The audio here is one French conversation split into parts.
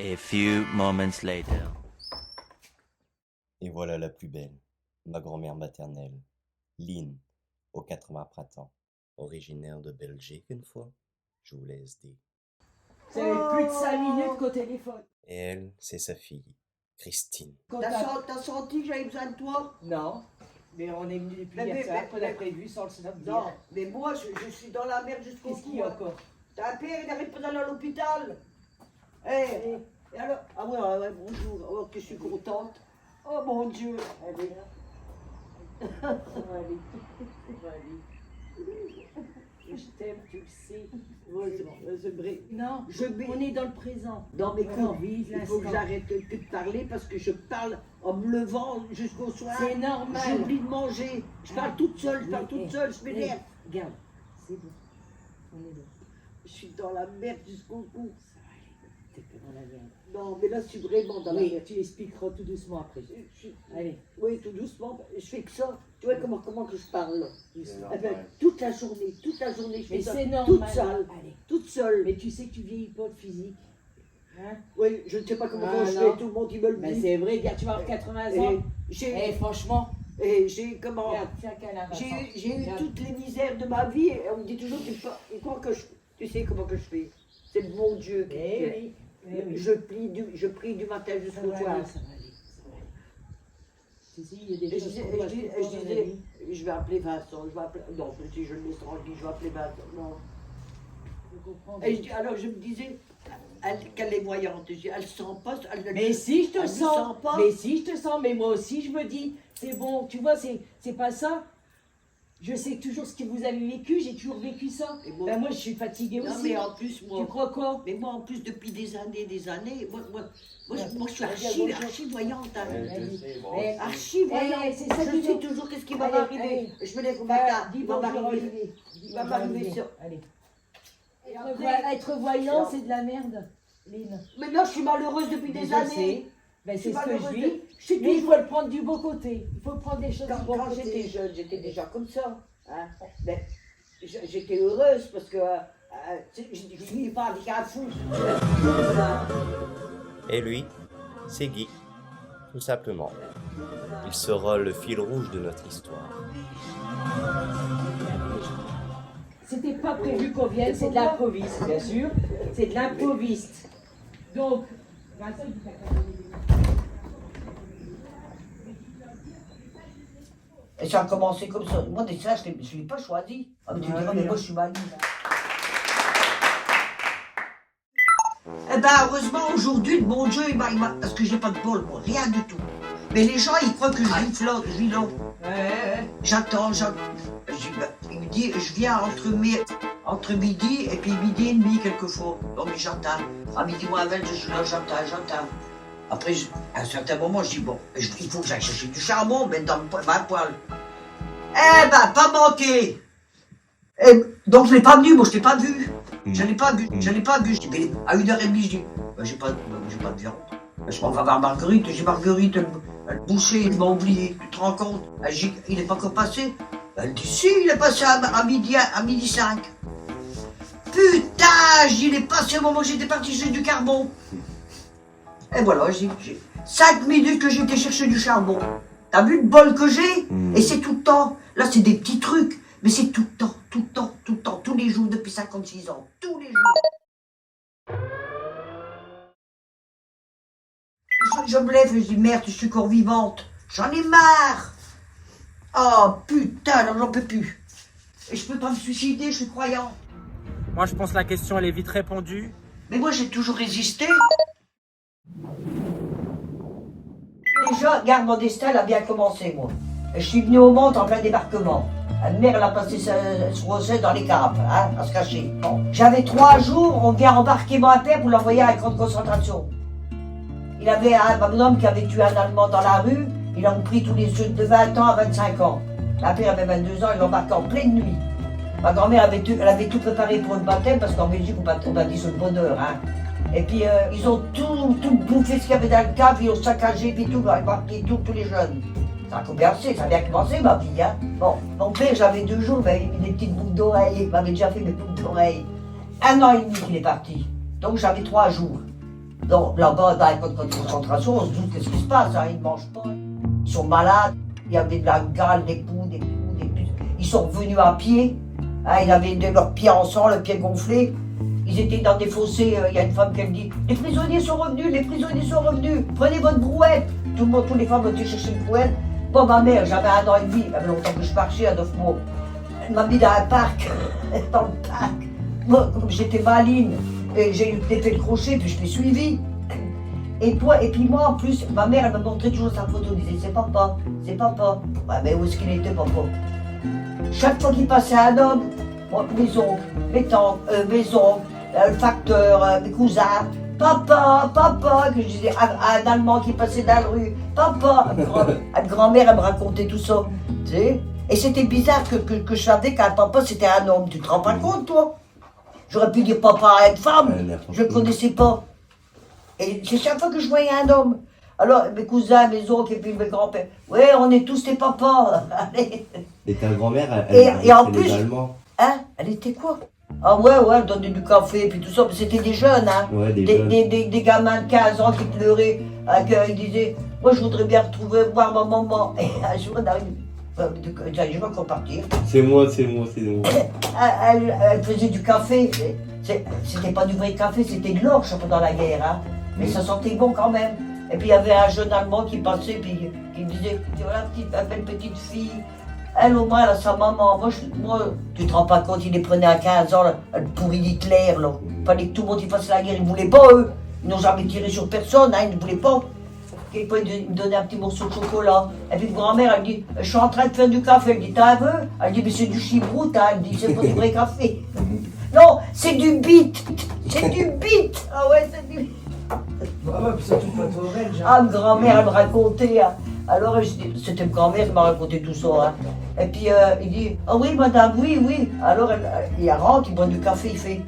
A few moments later. Et voilà la plus belle, ma grand-mère maternelle, Lynn, aux 80 printemps. Originaire de Belgique une fois, je vous laisse dire. Vous avez plus de 5 minutes qu'au téléphone. Et elle, c'est sa fille, Christine. T'as senti que j'avais besoin de toi? Non, mais on est venu depuis Mais- hier soir, mais- qu'on a prévu sans le savoir. Non, mais moi, je suis dans la merde jusqu'au Qu'est-ce qu'il cou. y a hein. encore? T'as un père, il n'arrive pas d'aller à l'hôpital. Eh, et alors? Ah ouais, bonjour. Oh, que je suis contente. Oh mon Dieu. Allez, là. Ça va aller. Ça va aller. Je t'aime, tu le sais. Ouais, c'est vrai. Non, Je mets- on est dans le présent. Dans mes On coups, vise il faut que l'instant. j'arrête de parler parce que je parle en me levant jusqu'au soir. C'est normal. J'oublie de manger. Je parle toute seule, je parle toute seule, je m'énerve. Regarde, c'est bon. On est bon. Je suis dans la merde jusqu'au cou. Ça va aller. T'es pas dans la merde. Non, mais là, je suis vraiment dans la Oui, merde. tu expliqueras tout doucement après. Allez, Oui, tout doucement. Je fais que ça. Tu vois comment que je parle là. doucement. Eh ben, toute la journée, je Mais fais ça. c'est normal. Toute seule. Allez. Toute seule. Mais tu sais que tu vieillis pas de physique. Hein? Oui, je ne sais pas comment Ah, je non. fais. Tout le monde, il me le Mais dit. c'est vrai, regarde, tu vas avoir 80 ans. Et j'ai, Eh, franchement, et j'ai comment regarde, tiens, canard. j'ai eu Regarde. toutes les misères de ma vie. Et on me dit toujours, tu crois que tu sais comment que je fais. C'est de mon Dieu qui Eh fait. oui, eh oui. Je prie du matin Ça jusqu'au va soir. aller, ça va aller, ça va aller. Tu sais, il y a des Et je choses disais, qu'on voit et je tout le disais- temps dans la vie. je vais appeler Vincent. Je vais appeler, non, si je le laisse tranquille, je vais appeler Vincent. Non. Faut comprendre. Alors je me disais qu'elle est voyante. Je dis, elle sent pas. Mais si je te elle me sens, sent pas. mais si je te sens, mais moi aussi je me dis, c'est bon, tu vois, c'est pas ça. Je sais toujours ce que vous avez vécu, j'ai toujours vécu ça. Et moi- Ben moi je suis fatiguée Non, aussi. mais en plus, moi. Tu crois quoi? Mais moi, en plus, depuis des années, moi, je suis Regarde, archi voyante. hein. Eh, Archi voyante. eh, c'est ça Je qu'il sais faut. toujours qu'est-ce qui va Allez, m'arriver. allez. Je me lève au Ben, matin. dis Il va bonjour à m'arriver. Olivier. Il va m'arriver ça. Allez. Et Être, après- être voyant, c'est de la merde, Lynn. Mais là, je suis malheureuse depuis des Je années. sais. Ben, Je suis c'est ce que je malheureuse. vis. Je suis Mais il toujours- faut le prendre du beau côté. Il faut prendre les choses du bon Quand côté. j'étais jeune, j'étais déjà comme ça. Hein. Mais j'étais heureuse parce que je ne vivais pas avec un fou. Et lui, c'est Guy, tout simplement. Il sera le fil rouge de notre histoire. C'était pas prévu qu'on vienne, c'est de l'improviste, bien sûr. C'est de l'improviste. Donc, Vincent, il faut Et ça a commencé comme ça. Moi, des ça, je ne l'ai pas choisi. Ah, mais tu diras, mais moi, je suis maligne. Eh ben, heureusement, aujourd'hui, le bon Dieu, parce que j'ai pas de bol, moi, rien du tout. Mais les gens, ils croient que je vis là. J'attends. Il me dit, je viens entre midi et puis midi et demi, quelquefois. Non, mais j'attends. À midi moins 20, je suis là, j'attends. Après, à un certain moment, je dis, bon, il faut que j'aille chercher du charbon, mettre dans ma poêle. Eh ben, pas manqué. Et donc, je l'ai pas venu, moi, je l'ai pas vu. Je l'ai pas vu. Je dis, mais à 1h30, je dis, ben, j'ai pas de viande. Ben, je m'en vais voir Marguerite. J'ai Marguerite, elle bouchée, il m'a oublié, tu te rends compte? Il n'est pas encore passé. Elle dit, si, il est passé à midi 5. Putain, il est passé au moment où j'étais parti chercher du carbone. Et voilà, j'ai 5 minutes que j'étais chercher du charbon. T'as vu le bol que j'ai? Et c'est tout le temps. Là, c'est des petits trucs. Mais c'est tout le temps, tous les jours depuis 56 ans. Tous les jours. Je me lève et je dis, merde, je suis encore vivante. J'en ai marre. Oh, putain, alors j'en peux plus. Et je peux pas me suicider, je suis croyante. Moi, je pense que la question, elle est vite répondue. Mais moi, j'ai toujours résisté. Déjà, regarde, mon destin, elle a bien commencé, moi. Je suis venu au monde en plein débarquement. La mère, elle a passé son recette dans les carapes, hein, à se cacher. Bon. J'avais 3 jours, on vient embarquer mon père pour l'envoyer à la grande concentration. Il avait un homme qui avait tué un Allemand dans la rue. Ils l'ont pris tous les jeunes de 20 ans à 25 ans. Ma père avait 22 ans, il l'a embarqué en pleine nuit. Ma grand-mère elle avait tout préparé pour le baptême, parce qu'en Belgique, on baptise sur le bonheur. Hein. Et puis, ils ont tout bouffé ce qu'il y avait dans le cave, ils ont saccagé, puis tout, ils ont embarqué tous les jeunes. Ça a bien commencé, ma vie. Hein. Bon, mon père, j'avais 2 jours, il m'avait mis des petites boucles d'oreilles, il m'avait déjà fait mes boucles d'oreilles. 1 an et demi qu'il est parti. Donc, j'avais 3 jours. Donc là-bas, dans les camps de concentration, on se doute qu'est-ce qui se passe, hein, ils ne mangent pas. Ils sont malades, il y avait de la gale, des poux, des puces. Ils sont revenus à pied, hein, ils avaient leurs pieds en sang, le pied gonflé. Ils étaient dans des fossés, il y a une femme qui me dit « Les prisonniers sont revenus, les prisonniers sont revenus, prenez votre brouette !» Tout le monde, toutes les femmes ont été chercher une brouette. Bon, ma mère, j'avais 1 an et demi, il y avait longtemps que je marchais à 9 mois. Elle m'a mis dans un parc, dans le parc. Moi, comme j'étais maligne, et j'ai fait le crochet, puis je l'ai suivi. Et puis moi, en plus, ma mère, elle me montrait toujours sa photo, elle disait « C'est papa, c'est papa. » Ouais, mais où est-ce qu'il était, papa? Chaque fois qu'il passait un homme, moi, mes oncles, mes tantes, mes oncles, le facteur, mes cousins, papa, papa, que je disais à un Allemand qui passait dans la rue, papa, une grand-mère, elle me racontait tout ça, tu sais. Et c'était bizarre que je savais qu'un papa c'était un homme, tu te rends pas compte, toi? J'aurais pu dire papa à une femme, je ne connaissais pas. Et c'est chaque fois que je voyais un homme. Alors, mes cousins, mes oncles et puis mes grands-pères, ouais, on est tous tes papas. Allez. Et ta grand-mère, Et en plus, les Allemands. Hein? Elle était quoi? Ah ouais, elle donnait du café et puis tout ça, mais c'était des jeunes, hein. Ouais, des gamins de 15 ans qui pleuraient, ils disaient, moi je voudrais bien voir ma maman. Et un jour, on arrive, je vais encore partir. C'est moi. Elle faisait du café, c'était pas du vrai café, c'était de l'orge pendant la guerre, hein. Mais ça sentait bon quand même. Et puis il y avait un jeune Allemand qui passait, puis qui me disait, voilà, belle petite fille. Elle, au moins, elle a sa maman. Moi, tu te rends pas compte, ils les prenaient à 15 ans, le pourri d'Hitler, là. Il fallait que tout le monde y fasse la guerre. Ils ne voulaient pas, eux. Ils n'ont jamais tiré sur personne, hein, ils ne voulaient pas. Ils me donnaient un petit morceau de chocolat. Et puis, grand-mère, elle dit, je suis en train de faire du café. Elle dit, t'as un peu? Elle dit, mais c'est du chibrout, hein. Elle dit, c'est pas du vrai café. Non, c'est du bit. C'est du bit. Ah ouais, c'est du... Ouais, puis surtout pas trop belge. Ah, une grand-mère, elle me racontait, hein. Alors, c'était une grand-mère qui m'a raconté tout ça. Hein. Et puis, il dit, ah oui, madame, oui. Alors, il rentre, il boit du café, il fait,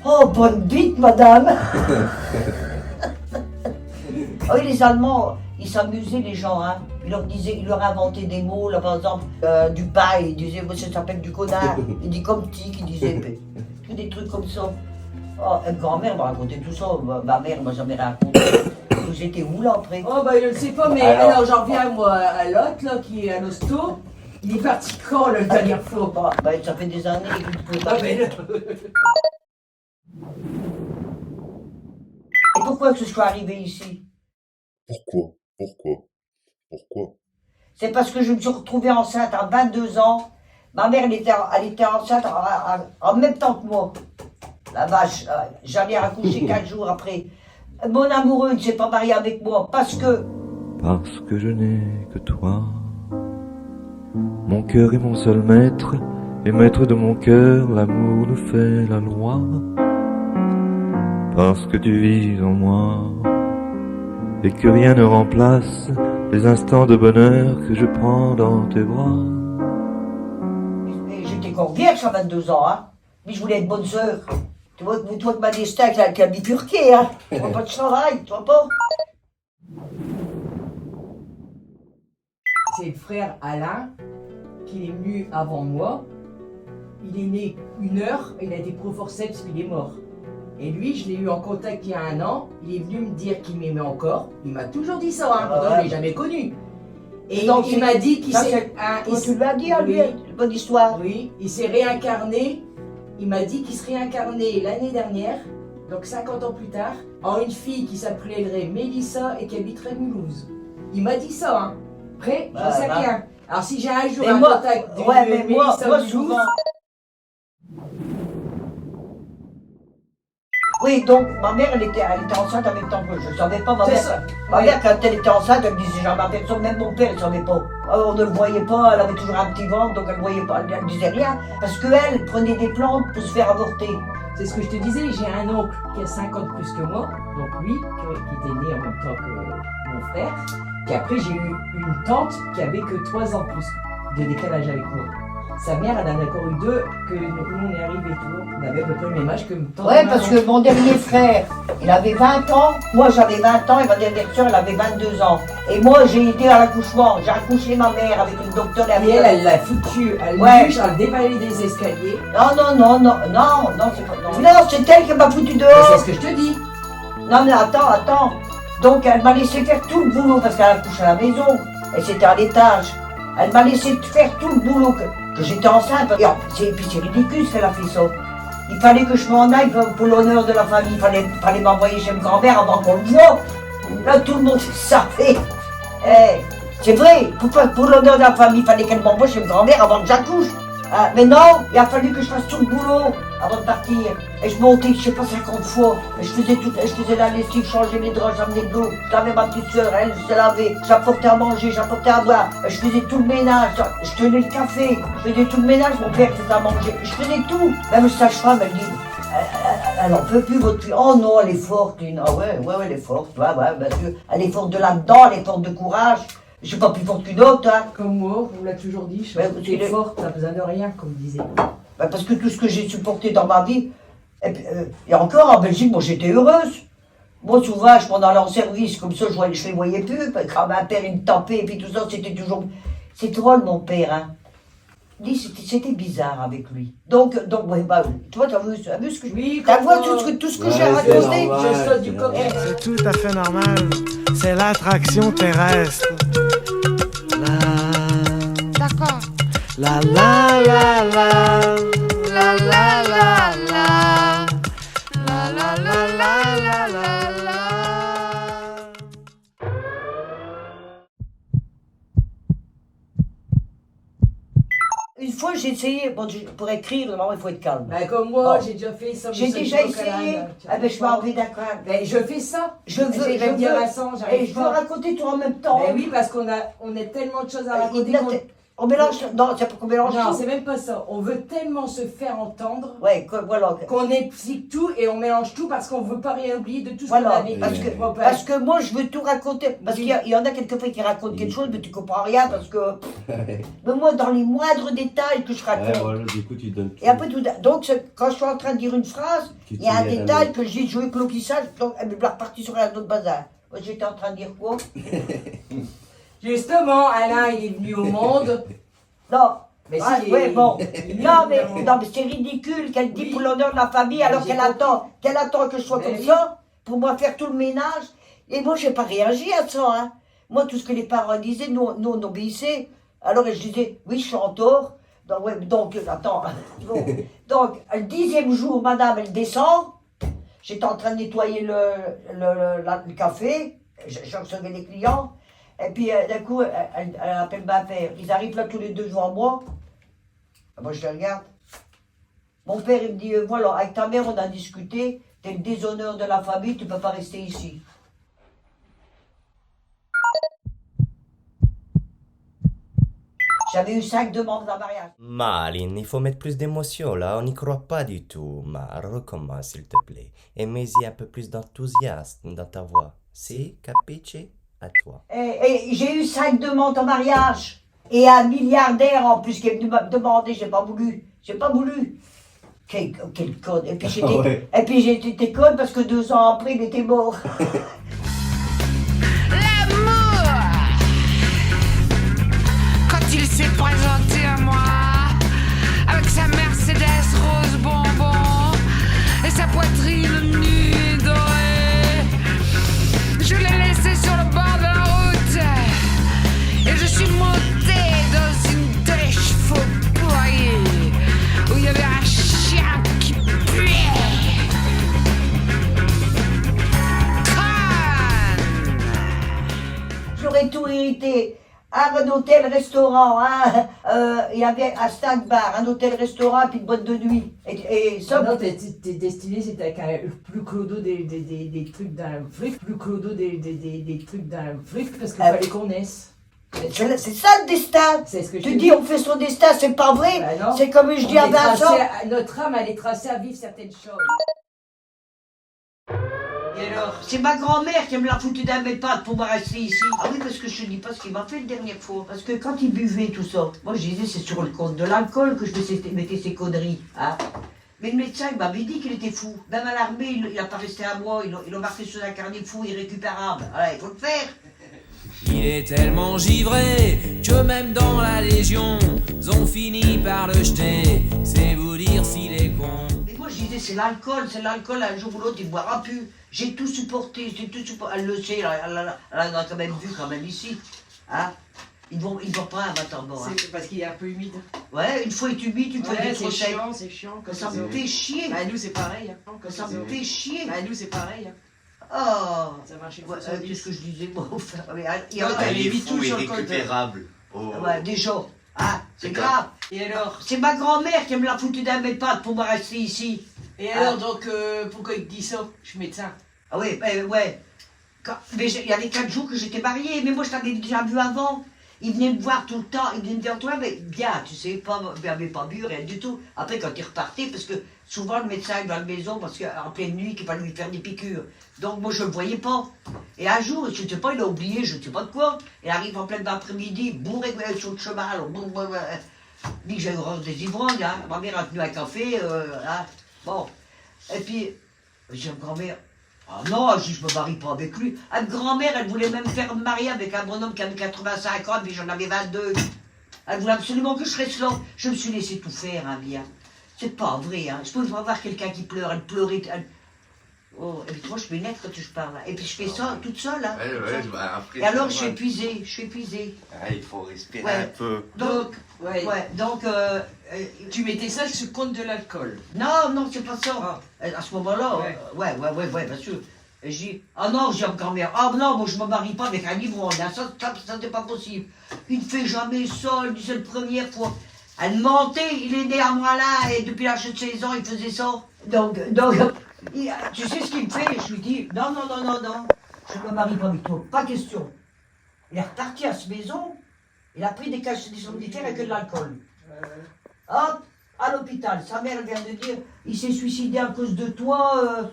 oh, bonne bite, madame. Ah oui, les Allemands, ils s'amusaient, les gens. Hein. Ils leur inventaient des mots, là, par exemple, du pain, ils disaient, ça s'appelle du connard. Il dit comme tic, il disait, tout des trucs comme ça. Oh, une grand-mère m'a raconté tout ça. Ma mère m'a jamais raconté. J'étais où là après? Oh bah je ne sais pas, mais alors j'en reviens moi à l'autre là qui est à l'hosto. Il est parti quand le dernière fois? Bah, ça fait des années qu'il peut Ah ben là. Et pourquoi que je suis arrivé ici? Pourquoi? C'est parce que je me suis retrouvée enceinte à 22 ans. Ma mère, elle était enceinte en même temps que moi. La vache, j'allais accoucher 4 jours après. Mon amoureux ne s'est pas marié avec moi parce que je n'ai que toi. Mon cœur est mon seul maître, et maître de mon cœur, l'amour nous fait la loi. Parce que tu vis en moi, et que rien ne remplace les instants de bonheur que je prends dans tes bras. j'étais encore vierge à 22 ans, hein. Mais je voulais être bonne sœur. Tu vois que ma destin avec la bifurquée, hein. Tu vois pas de travail, tu vois pas? C'est le frère Alain qui est venu avant moi. Il est né 1 heure, il a été pro forceps, puis il est mort. Et lui, je l'ai eu en contact il y a 1 an. Il est venu me dire qu'il m'aimait encore. Il m'a toujours dit ça, hein. Pourtant, je ne l'ai jamais connu. Et donc, il m'a dit qu'il s'est... Tu lui as dit à lui, bonne histoire. Oui, il s'est réincarné. Il m'a dit qu'il se réincarnait l'année dernière, donc 50 ans plus tard, en une fille qui s'appellerait Mélissa et qui habiterait Mulhouse. Il m'a dit ça, hein. Après, j'en sais rien. Alors si j'ai un jour un contact de Mélissa moi Mulhouse... souvent. Oui, donc ma mère, elle était enceinte en même temps que je ne savais pas. Ma mère, quand elle était enceinte, elle disait jamais à personne, même mon père, il ne savait pas. On ne le voyait pas, elle avait toujours un petit ventre, donc elle ne voyait pas, elle ne disait rien. Parce qu'elle prenait des plantes pour se faire avorter. C'est ce que je te disais, j'ai un oncle qui a 50 plus que moi, donc lui, qui était né en même temps que mon frère. Et après, j'ai eu une tante qui avait que 3 ans plus de décalage avec moi. Sa mère, elle en a encore eu 2, que nous on est arrivés tous. On avait à peu près le même âge que tante. Ouais, parce que mon dernier frère, il avait 20 ans, moi j'avais 20 ans et ma dernière soeur, elle avait 22 ans. Et moi, j'ai été à l'accouchement, j'ai accouché ma mère avec une docteure. Et elle l'a foutue, elle l'a dévalé des escaliers. Non, c'est pas... Non, c'est elle qui m'a foutu dehors. C'est ce que je te dis. Non mais attends. Donc elle m'a laissé faire tout le boulot parce qu'elle accouche à la maison. Et c'était à l'étage. Elle m'a laissé faire tout le boulot que j'étais enceinte. Et puis c'est ridicule qu'elle a fait ça. Il fallait que je m'en aille pour l'honneur de la famille. Il fallait m'envoyer chez ma grand-mère avant qu'on le voie. Là tout le monde savait. C'est vrai, pour l'honneur de la famille, il fallait qu'elle m'envoie chez ma grand-mère avant que j'accouche. Mais non, il a fallu que je fasse tout le boulot avant de partir. Et je montais, je sais pas, 50 fois. Et je faisais la lessive, je changeais les draps, j'amenais de l'eau. J'avais ma petite soeur, elle se lavait. J'apportais à manger, j'apportais à boire. Je faisais tout le ménage, je tenais le café. Je faisais tout le ménage, mon père faisait à manger. Je faisais tout. Même le sage-femme, elle dit, elle en peut plus, votre fille. Oh non, elle est forte. Ah ouais, elle est forte. Ouais, bien sûr. Elle est forte de là-dedans, elle est forte de courage. Je suis pas plus forte qu'une autre, hein. Comme moi, on l'a toujours dit, je suis tu es forte, t'as besoin de rien, comme disait. Parce que tout ce que j'ai supporté dans ma vie, et encore en Belgique, moi j'étais heureuse. Moi souvent, je m'en allais en service, comme ça je les voyais plus, quand ma père il me tapait, et puis tout ça, c'était toujours... C'est drôle mon père, hein. C'était bizarre avec lui. Donc ouais, bah, tu vois, t'as vu ce que je... Oui, t'as vu tout ce que j'ai raconté. Je saute du coq. C'est tout à fait normal. C'est l'attraction terrestre. D'accord. La la la la. La la la la. La la la la la la. Une fois j'ai essayé, bon, pour écrire, normalement il faut être calme. Bah, comme moi, Bon. j'ai déjà fait ça. J'ai déjà essayé, je m'en vais d'accord. Ben, je fais ça. Je veux dire à ça, et j'arrive je veux pas. raconter tout en même temps. Ben oui, parce qu'on a tellement de choses à raconter. On mélange, non, c'est pas qu'on mélange Non, tout. c'est même pas ça. On veut tellement se faire entendre Ouais, voilà. qu'on explique tout et on mélange tout parce qu'on veut pas rien oublier de tout ce qu'on Voilà, a vécu. parce que moi je veux tout raconter. Parce qu'il y en a quelquefois qui racontent quelque chose, mais tu comprends rien parce que. Mais moi, dans les moindres détails que je raconte. voilà, du coup, tu donnes tout. Et après tout. Donc, quand je suis en train de dire une phrase, il y a un détail que j'ai joué avec l'officiage, donc elle me l'a reparti sur un autre bazar. Moi, j'étais en train de dire quoi? Justement, Alain, il est venu au monde. Non. Mais Ah, si, ouais, bon. il- Non, mais c'est ridicule qu'elle dit Oui. pour l'honneur de la famille alors J'ai qu'elle attend que je sois Mais comme oui. ça pour moi faire tout le ménage. Et moi, j'ai pas réagi à ça, hein. Moi, tout ce que les parents disaient, nous on obéissait. Alors, je disais, oui, je suis en tort. Donc, attends. Bon. Donc, le 10e jour, madame, elle descend. J'étais en train de nettoyer le café. Je recevais les clients. Et puis, d'un coup, elle appelle ma mère. Ils arrivent là tous les deux devant moi. Moi, je les regarde. Mon père, il me dit, voilà, avec ta mère, on a discuté. T'es le déshonneur de la famille, tu peux pas rester ici. J'avais eu 5 demandes en mariage. Malin, il faut mettre plus d'émotion là, on n'y croit pas du tout. Recommence s'il te plaît. Et mets-y un peu plus d'enthousiasme dans ta voix. Si, capiche? À toi. Et j'ai eu 5 demandes en mariage. Et un milliardaire en plus qui est venu me demander, j'ai pas voulu. Quel conne. Et puis j'étais conne parce que 2 ans après, il était mort. L'amour, quand il s'est présenté à moi, avec sa Mercedes rose bonbon et sa poitrine nue et dorée, je l'ai laissé sur le bord de la route et je suis montée dans une dèche faux poirier où il y avait un chien qui puait. J'aurais tout hérité. Un hôtel-restaurant, il y avait un snack bar, un hôtel-restaurant, puis une boîte de nuit. Et ça, Non, t'es destiné, c'était avec un plus clodo des trucs d'un fric, plus clodo des trucs d'un fric, parce qu'il fallait qu'on naisse. c'est ça le destin. C'est ce que je Tu te dis, on fait son destin, c'est pas vrai. Bah non. C'est comme je dis à Vincent. Notre âme, elle est tracée à vivre certaines choses. Et alors, c'est ma grand-mère qui me l'a foutu dans mes pattes pour me rester ici. Ah oui, parce que je te dis pas ce qu'il m'a fait la dernière fois. Parce que quand il buvait tout ça, moi je disais c'est sur le compte de l'alcool que je mettais ces conneries. Hein. Mais le médecin il m'avait dit qu'il était fou. Même à l'armée, il a pas resté un mois, il a marqué sur un carnet fou irrécupérable. Alors il faut le faire. Il est tellement givré que même dans la Légion, ont fini par le jeter. C'est vous dire s'il est con. Mais moi moi, je disais, c'est l'alcool, un jour ou l'autre, il ne boira plus. J'ai tout supporté, Elle le sait, elle en a quand même vu, ici. Hein? Ils vont pas à Matambo. Hein. C'est parce qu'il est un peu humide. Ouais, une fois il est humide, une fois il est trop sec. C'est chiant. Ça me fait chier. Bah, nous, c'est pareil. Hein. Ça me fait chier. Bah, nous, c'est pareil. Hein. Oh. Ça marche une Ouais, fois. qu'est-ce que je disais, moi, enfin, il y Non, a elle est vite fou tout et sur le col. récupérable. Oh. Ouais, déjà. Ah, c'est grave. Et alors? C'est ma grand-mère qui me l'a foutu dans mes pattes pour me rester ici. Et alors, donc, pourquoi il te dit ça? Je suis médecin. Ah oui, ouais. Mais il y avait 4 jours que j'étais mariée, mais moi je t'avais déjà vu avant. Il venait me voir tout le temps, il venait me voir toi, mais bien, tu sais, il n'avait pas bu, rien du tout. Après, quand il repartait, parce que souvent le médecin est dans la maison, parce qu'en pleine nuit, qu'il va lui faire des piqûres. Donc moi je ne le voyais pas. Et un jour, je ne sais pas, il a oublié, je ne sais pas de quoi. Il arrive en plein après-midi, bourré sur le chemin, alors dit que j'ai une rose des ivrognes, hein. Ma mère a tenu un café, hein. Bon. Et puis, j'ai une grand-mère. Ah non, je me marie pas avec lui. Une grand-mère, elle voulait même faire me marier avec un bonhomme qui avait 85 ans, puis j'en avais 22. Elle voulait absolument que je reste là. Je me suis laissé tout faire, hein, bien. C'est pas vrai, hein. Je pouvais pas voir quelqu'un qui pleure, elle pleurait. Oh, et puis moi, je m'énerve quand je parle. Et puis je fais ça toute seule, hein. Après, et alors, je suis épuisée, il faut respirer Ouais. un peu. Donc, tu tu mettais ça sur le compte de l'alcool. Non, c'est pas ça. Ah. À ce moment-là, Ouais. ouais, bien sûr. Et je dis, ah non, j'ai une grand-mère. Ah non, moi je me marie pas avec un ivrogne, hein. Ça c'est pas possible. Il ne fait jamais ça, il dit c'est la première fois. Elle mentait, il est né à moi là, et depuis l'âge de 16 ans, il faisait ça. Donc, tu sais ce qu'il me fait? Je lui dis, non, je ne me marie pas avec toi, pas question. Il est reparti à cette maison, il a pris des cachets des somnifères avec de l'alcool. Hop, à l'hôpital, sa mère vient de dire, il s'est suicidé à cause de toi.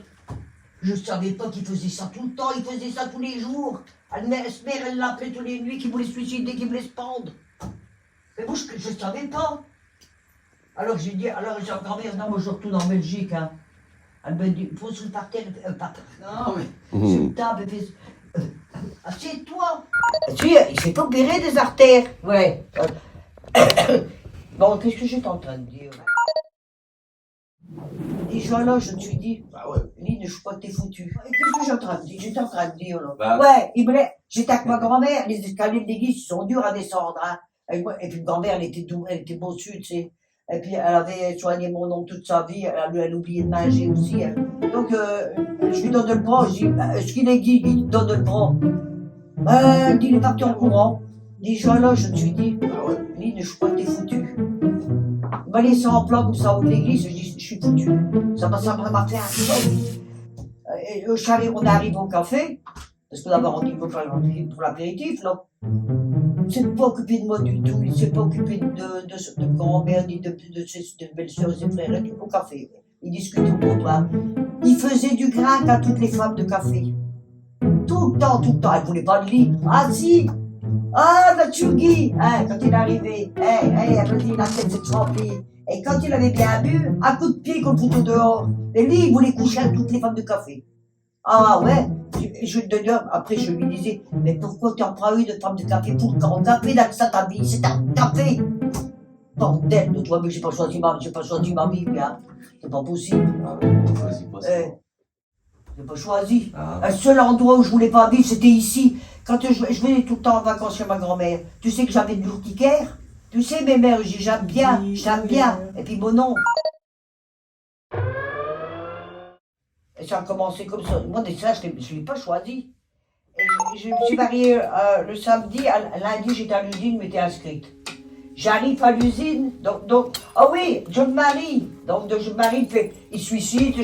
Je ne savais pas qu'il faisait ça tout le temps, il faisait ça tous les jours. Sa mère, elle l'appelait toutes les nuits, qu'il voulait se suicider, qu'il voulait se pendre. Mais moi, je ne savais pas. Alors j'ai dit, j'ai grand-mère, non, moi je retourne en Belgique. Hein. Elle me dit, faut se le parterre, Non, mais. sur une table, elle fait, assieds-toi. Il s'est opéré des artères. Ouais. Bon, qu'est-ce que j'étais en train de dire? Et là, je me suis dit, Lynn, je crois que t'es foutu. Qu'est-ce que j'étais en train de dire? J'étais en train de dire, là. Ouais, j'étais avec ma grand-mère, les escaliers de l'église sont durs à descendre, hein. Et puis, ma grand-mère, elle était bossue, tu sais. Et puis, elle avait soigné mon oncle toute sa vie, elle oubliait de manger aussi. Hein. Donc, je lui donne le bras, je dis, est-ce qu'il est guide? Il donne le bras. Elle dit, il est parti en courant. Et là, je me suis dit, Lynn, je crois que t'es foutu. Il m'a laissé en plan comme ça au haut de l'église, je dis, je suis foutu. Ça m'a fait un choc. Et on arrive au café, parce que d'abord on dit qu'on va pour l'apéritif, là. Il ne s'est pas occupé de moi du tout, il ne s'est pas occupé de grand-mère, ni de belle-sœur et ses frères, et tout au café. Il discutait au comptoir. Il faisait du grain à toutes les femmes de café. Tout le temps, elle ne voulait pas de lit. Ah si! Ah, bah Tchurgui, hein, quand il est arrivé, vas-y, la tête s'est remplie. Et quand il avait bien bu, un coup de pied qu'on le foutait dehors. Et lui, il voulait coucher avec toutes les femmes de café. Ah ouais, après je lui disais, mais pourquoi tu n'en prends une de femme de café pour le grand café dans ça ta vie, c'est un café. Bordel de toi, mais j'ai pas choisi ma vie, bien. C'est pas possible. J'ai pas choisi. Le seul endroit où je voulais pas vivre, c'était ici. Quand je venais tout le temps en vacances chez ma grand-mère, tu sais que j'avais de l'urticaire. Tu sais, mes mères, j'aime bien. Et puis mon oncle. Et ça a commencé comme ça. Moi, ça, je ne l'ai pas choisi. Et je me suis mariée le samedi, lundi, j'étais à l'usine, je m'étais inscrite. J'arrive à l'usine, donc, ah oui, je me marie. Donc, je me marie, il se suicide,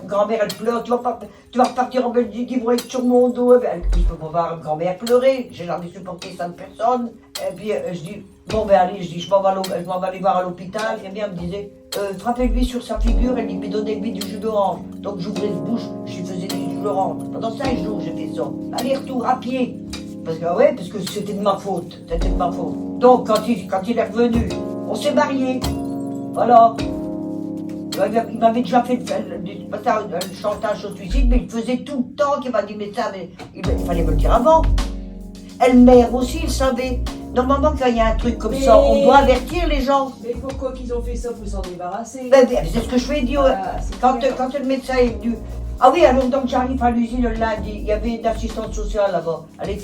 grand-mère, elle pleure, tu vas repartir en Belgique, ils vont être sur mon dos. Je peux pas voir grand-mère pleurer, j'ai jamais supporté ça de personne. Et puis, je dis, bon, ben allez, je m'en vais aller voir à l'hôpital. Et bien, elle me disait, frappez-lui sur sa figure, elle me donnait lui du jus d'orange. Donc, j'ouvrais la bouche, je lui faisais du jus d'orange. Pendant 5 jours, j'ai fait ça. Aller-retour à pied. Parce que c'était de ma faute. Donc, quand il est revenu, on s'est mariés. Voilà. Il m'avait déjà fait le chantage au suicide, mais il faisait tout le temps qu'il m'a dit, mais ça, il fallait me le dire avant. Elle-mère aussi, il savait. Normalement, quand il y a un truc comme ça, on doit avertir les gens. Mais pourquoi qu'ils ont fait ça pour s'en débarrasser? C'est ce que je fais dire. Quand le médecin est venu. Ah oui, alors donc j'arrive à l'usine le lundi, il y avait une assistante sociale là-bas. Elle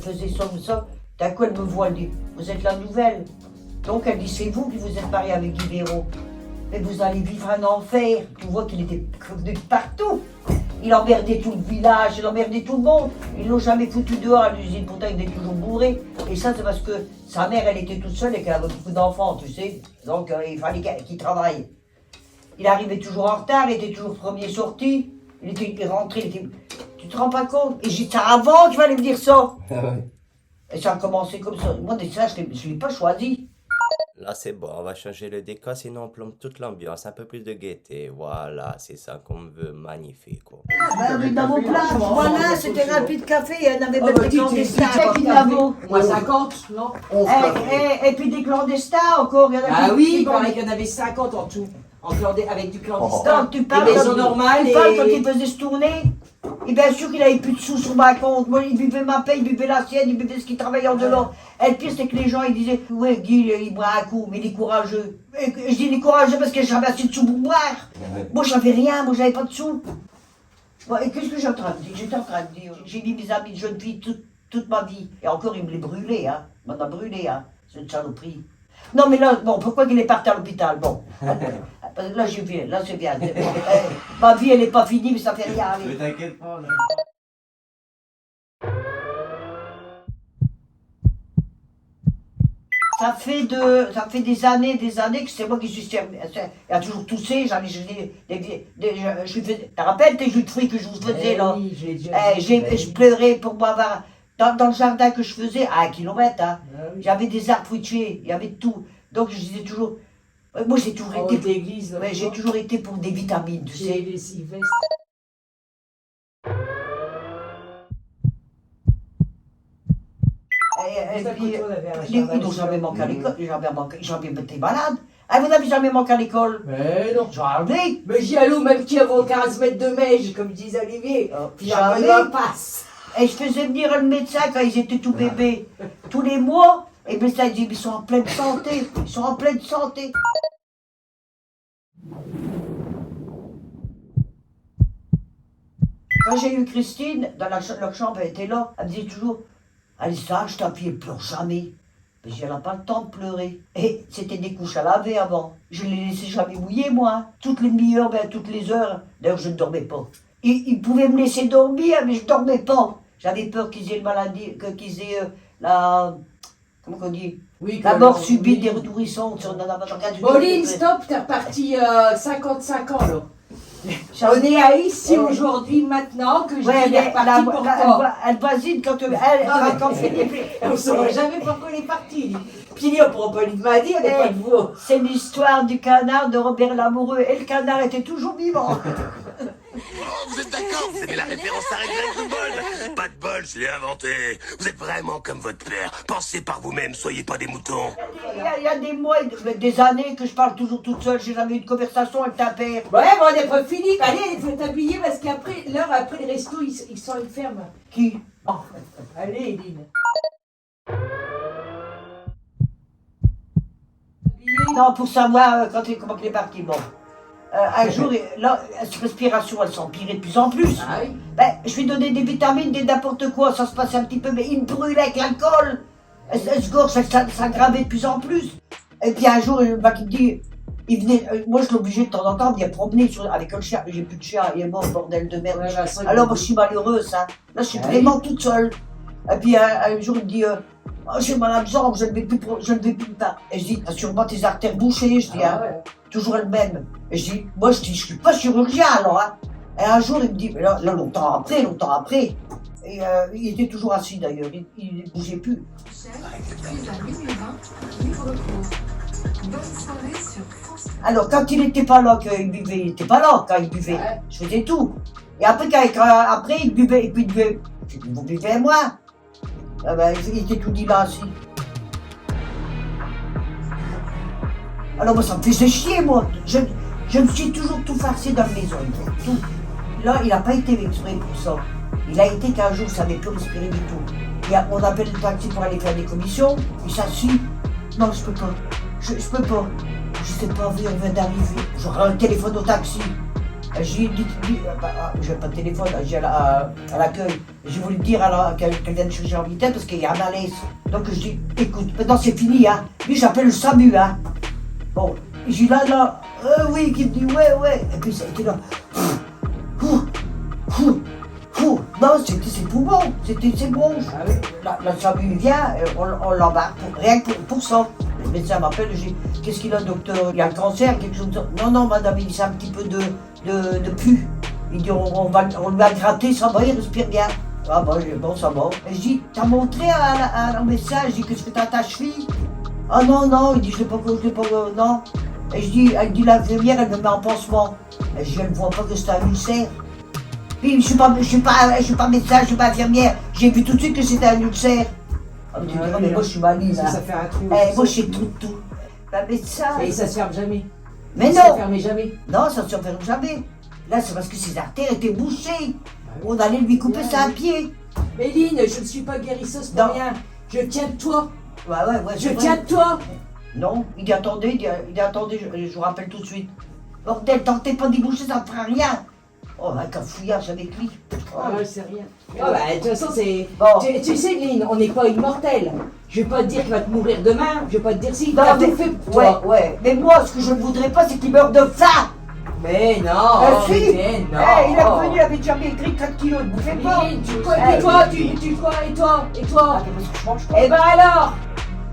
faisait ça. D'un coup, elle me voit, elle dit, vous êtes la nouvelle. Donc elle dit, c'est vous qui vous êtes marié avec Guy Béraud. Mais vous allez vivre un enfer. Tu vois qu'il était de partout. Il emmerdait tout le village, il emmerdait tout le monde. Ils l'ont jamais foutu dehors à l'usine, pourtant il était toujours bourré. Et ça, c'est parce que sa mère, elle était toute seule et qu'elle avait beaucoup d'enfants, tu sais. Donc il fallait qu'il travaille. Il arrivait toujours en retard, il était toujours premier sorti. Il était rentré, tu te rends pas compte? Et j'ai dit, c'est avant qu'il fallait me dire ça. Et ça a commencé comme ça. Moi, ça, je ne l'ai pas choisi. Là, c'est bon, on va changer le décor, sinon on plombe toute l'ambiance. Un peu plus de gaieté. Voilà, c'est ça qu'on veut. Magnifique, quoi. Dans mon plat, voilà, c'était rapide café, il y en avait même des clandestins. Moins 50, non? Et puis des clandestins encore, il y en a Ah qui- oui, qui il paraît qu'il y en avait 50 en tout. Avec du Donc, clandestin. tu parles, Des maisons normales tu parles quand et... il faisait se tourner. Et bien sûr qu'il n'avait plus de sous sur ma compte. Moi, il buvait ma paye, il buvait la sienne, il buvait ce qu'il travaillait en dehors. Et le pire, c'est que les gens, ils disaient, ouais, Guy, il boit un coup, mais il est courageux. Et je dis, il est courageux parce que j'avais assez de sous pour boire. Moi, j'avais rien, moi, j'avais pas de sous. Bon, et qu'est-ce que j'étais en train de dire? J'étais en train de dire, j'ai mis mes amis de jeune fille toute ma vie. Et encore, il me les brûlait, hein. Il m'en a brûlé, hein. C'est une saloperie. Non, mais là, bon, pourquoi il est parti à l'hôpital? Bon. Là, je viens, là, c'est bien. Ma vie, elle n'est pas finie, mais ça fait rien. Mais t'inquiète pas, là. Ça fait des années que c'est moi qui suis servi. Il a toujours toussé, je te rappelles tes jus de fruits que je vous faisais là? Oui, je l'ai déjà dit. Je pleurais pour m'avoir. Dans le jardin que je faisais, à 1 kilomètre, hein, j'avais des arbres fruitiers, il y avait tout. Donc je disais toujours. Moi j'ai toujours En été. haut de l'église, Ouais, j'ai toujours été pour des vitamines, tu J'ai sais. les Sylvestres. Et À puis, côté, on avait un ils jardin n'ont aussi. jamais manqué à l'école, jamais été malade. Ah, vous n'avez jamais manqué à l'école? Mais non. Jamais. Mais j'y allais au même qui avait 15 mètres de neige, comme disait Olivier. Puis Jamais. la passe. Et je faisais venir le médecin quand ils étaient tout bébés. Tous les mois, et le médecin dit, ils sont en pleine santé. Ils sont en pleine santé. Quand j'ai eu Christine, dans leur chambre, elle était là. Elle me disait toujours, Alissa, je t'appuie, elle pleure jamais. Mais j'ai pas le temps de pleurer. Et c'était des couches à laver avant. Je les laissais jamais mouiller, moi. Toutes les demi-heures, toutes les heures. D'ailleurs, je ne dormais pas. Ils pouvaient me laisser dormir, mais je ne dormais pas. J'avais peur qu'ils aient une maladie, qu'ils aient la... Comment on dit? Oui, La mort subite des nourrissons. Pauline, stop, t'es reparti 55 ans là. On est à ici aujourd'hui, maintenant, que je Ouais, dis mais reparti pourquoi. elle voisine quand elle On ne saura jamais pourquoi elle est partie. Puis on ne pourra pas lui demander, on n'est pas de vous. C'est l'histoire du canard de Robert Lamoureux. Et le canard était toujours vivant. Oh, vous êtes d'accord? Vous avez la référence à Greg de bol? Pas de bol, je l'ai inventé. Vous êtes vraiment comme votre père. Pensez par vous-même, soyez pas des moutons. Il y a des mois, des années que je parle toujours toute seule. J'ai jamais eu de conversation avec ta père. Ouais, bon, on n'est pas fini. Allez, il faut t'habiller parce qu'après, l'heure après le resto, ils sont une ferme. Qui? Oh. Allez, Eline. Non, pour savoir comment il est parti. Bon. Un jour, là, sa respiration, elle s'empirait de plus en plus. Ah oui. Ben, je lui donnais des vitamines, des n'importe quoi, ça se passait un petit peu, mais il me brûlait avec l'alcool. Elle se gorge, ça s'aggravait de plus en plus. Et puis un jour, il me dit, il venait, moi je l'obligeais de temps en temps de venir promener avec un chien, mais j'ai plus de chien, il est mort, bordel de merde. Ouais, bah, Alors moi je suis malheureuse, hein. Là je suis vraiment toute seule. Et puis un jour il me dit, oh, j'ai mal à la jambe, je ne vais plus pas. Et je dis, t'as sûrement tes artères bouchées, je dis, hein. Ouais. Toujours le même. Et je dis, moi je suis pas chirurgien alors, hein. Et un jour il me dit, mais là longtemps après, et il était toujours assis d'ailleurs, il ne bougeait plus. Alors quand il n'était pas là, qu'il buvait, il n'était pas là quand il buvait, Ouais. je faisais tout. Et après, après il buvait, et puis il buvait, je dis, vous buvez moins. Ah ben, il était tout dit là assis. Alors moi ça me faisait chier moi, je me suis toujours tout farcé dans la maison, tout. Là il n'a pas été exprès pour ça. Il a été qu'un jour ça n'avait plus respiré du tout. on appelle le taxi pour aller faire des commissions, il s'assuit. Non, je peux pas. Je peux pas. Je sais pas, on vient d'arriver. J'aurai un téléphone au taxi. J'ai dit, j'ai pas de téléphone, j'ai à l'accueil. J'ai voulu dire qu'elle vienne chercher en vitesse parce qu'il y a un malaise. Donc je dis, écoute, maintenant c'est fini, hein. Lui j'appelle le SAMU, hein. Bon, j'ai là, oui, qui me dit, ouais. Et puis ça a été là. Non, c'est tout bon, c'est bon. La SAMU vient, on l'embarque, rien que pour ça. Le médecin m'appelle, je dis, qu'est-ce qu'il a, docteur? Il y a un cancer, quelque chose de... Non, madame, il dit, c'est un petit peu de pu. Il dit, on lui a gratté, ça va, il respire bien. Ah bon, ça va. Et je dis, t'as montré au médecin, je dis, qu'est-ce que t'as ta cheville? Ah non, il dit, je l'ai pas, non. Et je dis, elle dit, l'infirmière, elle me met en pansement. Et je dis, elle ne voit pas que c'est un ulcère. Puis je suis pas médecin, je suis pas infirmière. J'ai vu tout de suite que c'était un ulcère. Ah, mais tu diras, mais moi je suis maligne. Ça fait un trou. Moi je sais tout. Un médecin. Et ça se ferme jamais. Mais non. Ça se ferme jamais. Non, ça ne se ferme jamais. Là, c'est parce que ses artères étaient bouchées. On allait lui couper ça à pied. Méline, je ne suis pas guérisseuse pour rien. Je tiens de toi. Ouais. Je tiens de toi. Non, il dit attendez, je vous rappelle tout de suite. Bordel, tant que t'es pas débouché, ça ne fera rien. Oh, un fouillage avec lui. C'est rien. De toute façon, c'est... Bon. Tu sais, Lynn, on n'est pas immortel. Je vais pas te dire qu'il va te mourir demain. Je vais pas te dire si. Non, mais fait pour toi. Ouais. Mais moi, ce que je ne voudrais pas, c'est qu'il meure de faim. Mais non. Si. Mais non. Il est revenu, il avait déjà maigri 4 kilos de bouffée pas. Et toi, et toi. Eh ben alors,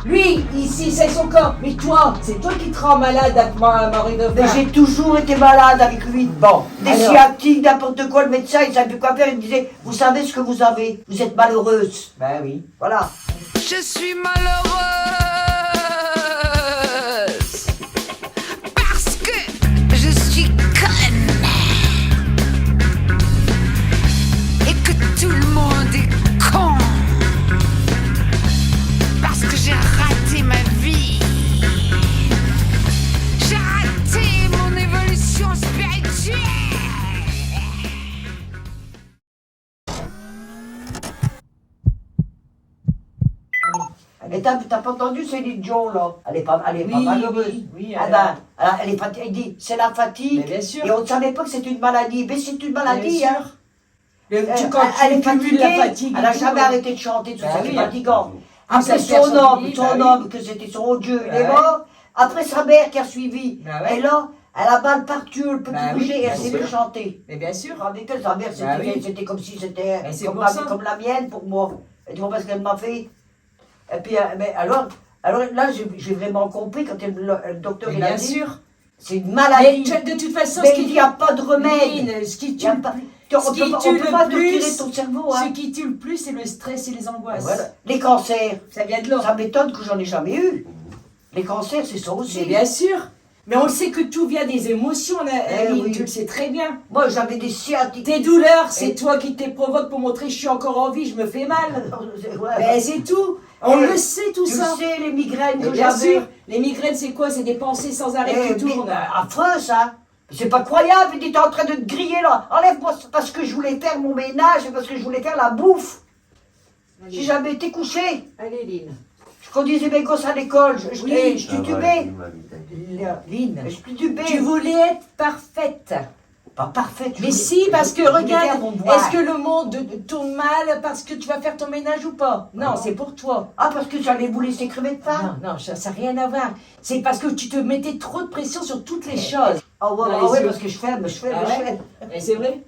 lui, ici, c'est son corps. Mais toi, c'est toi qui te rends malade à mourir de faim. Mais j'ai toujours été malade avec lui. Bon, des sciatiques, n'importe quoi, le médecin, il savait plus quoi faire. Il me disait, vous savez ce que vous avez. Vous êtes malheureuse. Ben oui. Voilà. Je suis malheureuse parce que je suis conne et que tout le monde est con parce que j'ai raté ma vie. J'ai raté mon évolution spirituelle. Et t'as pas entendu Céline Dion, là? Elle est pas malheureuse. Oui, elle est fatiguée. Elle dit, c'est la fatigue. Mais bien sûr. Et on ne savait pas que c'était une maladie. Mais c'est une maladie, Bien hein. sûr. Elle est fatiguée. La fatigue Elle n'a jamais arrêté de chanter, tout ça, c'est fatigant. Après ça son homme, que c'était son Dieu, il est mort. Après sa mère qui a suivi. Et là, elle a mal partout, elle ne peut plus bouger, et elle sait plus chanter. Mais bien sûr. Rendez-vous, sa mère, c'était comme si c'était comme la mienne pour moi. Et tu vois ce qu'elle m'a fait? Et puis, mais alors là, j'ai vraiment compris quand le docteur il a dit. Bien sûr. C'est une maladie. Mais de toute façon, mais il n'y a pas de remède. Ce qui tue le plus, ton cerveau. Hein. Ce qui tue le plus, c'est le stress et les angoisses. Voilà. Les cancers. Ça vient de là. Ça m'étonne que j'en ai jamais eu. Les cancers, c'est ça aussi. Mais bien sûr. Mais on sait que tout vient des émotions, oui. Tu le sais très bien. Moi, j'avais des sciatiques. Tes douleurs, c'est toi qui te les provoques pour montrer que je suis encore en vie, je me fais mal. Mais c'est tout. On le sait tout ça. Tu sais, les migraines que bien j'avais. sûr. Les migraines, c'est quoi? C'est des pensées sans arrêt qui tournent. Affreux, ça. C'est pas croyable. Il était en train de te griller, là. Enlève-moi parce que je voulais faire mon ménage et parce que je voulais faire la bouffe. J'ai jamais été couché. Allez, Lynn. Je conduisais mes gosses à l'école. Je titubais. Lynn, je titubais. Tu voulais être parfaite. Pas parfaite. Mais si, parce que regarde, est-ce que le monde tourne mal parce que tu vas faire ton ménage ou pas? Non, c'est pour toi. Ah, parce que j'allais vous laisser crever de faim? Non, ça n'a rien à voir. C'est parce que tu te mettais trop de pression sur toutes les choses. Ah ouais, parce que je fais. Mais c'est vrai.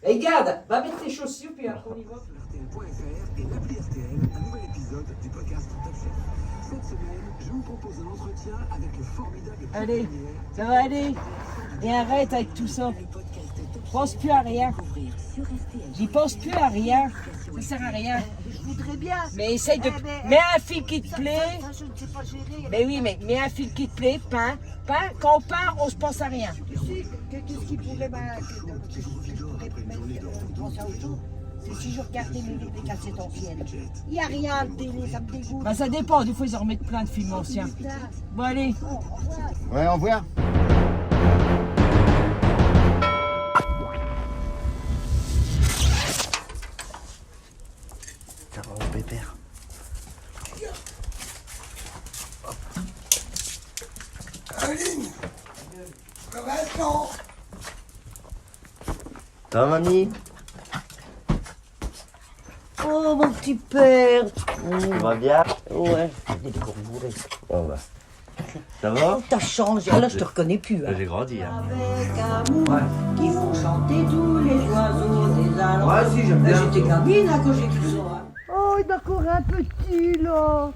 Et garde, va mettre tes chaussures, puis après on y va. RTL.fr et l'appli RTL, un nouvel épisode du podcast Top Chef. Cette semaine, je vous propose un entretien avec le formidable... Allez, ça va aller. Et arrête avec tout ça. Pense plus à rien. J'y pense plus à rien. Ça sert à rien. Je voudrais bien. Mais essaye de... Mets un film qui te plaît. Je ne sais pas gérer. Mais oui, mais mets un film qui te plaît. Peins. Quand on peint, on se pense à rien. Tu sais, qu'est-ce qui pourrait mettre penser à autre chose? C'est si je regardais les cassettes anciennes. Il n'y a rien à la télé, ça me dégoûte. Bah ça dépend, des fois ils en remettent plein de films anciens. Bon allez. Ouais, au revoir. Oh bébé. Caroline, ça va être long. Ça va, mamie? Oh, mon petit père. Tu vas bien? Ouais. Il est bourré. Oh, bah. Ça va? T'as changé. Là, je te reconnais plus. Hein. J'ai grandi, hein. Avec amour, qui font chanter tous les oiseaux des alentours. Ouais, si, j'aime bien. J'étais gamine hein, quand j'ai écrit ça. Hein. Oh, il a encore un petit là.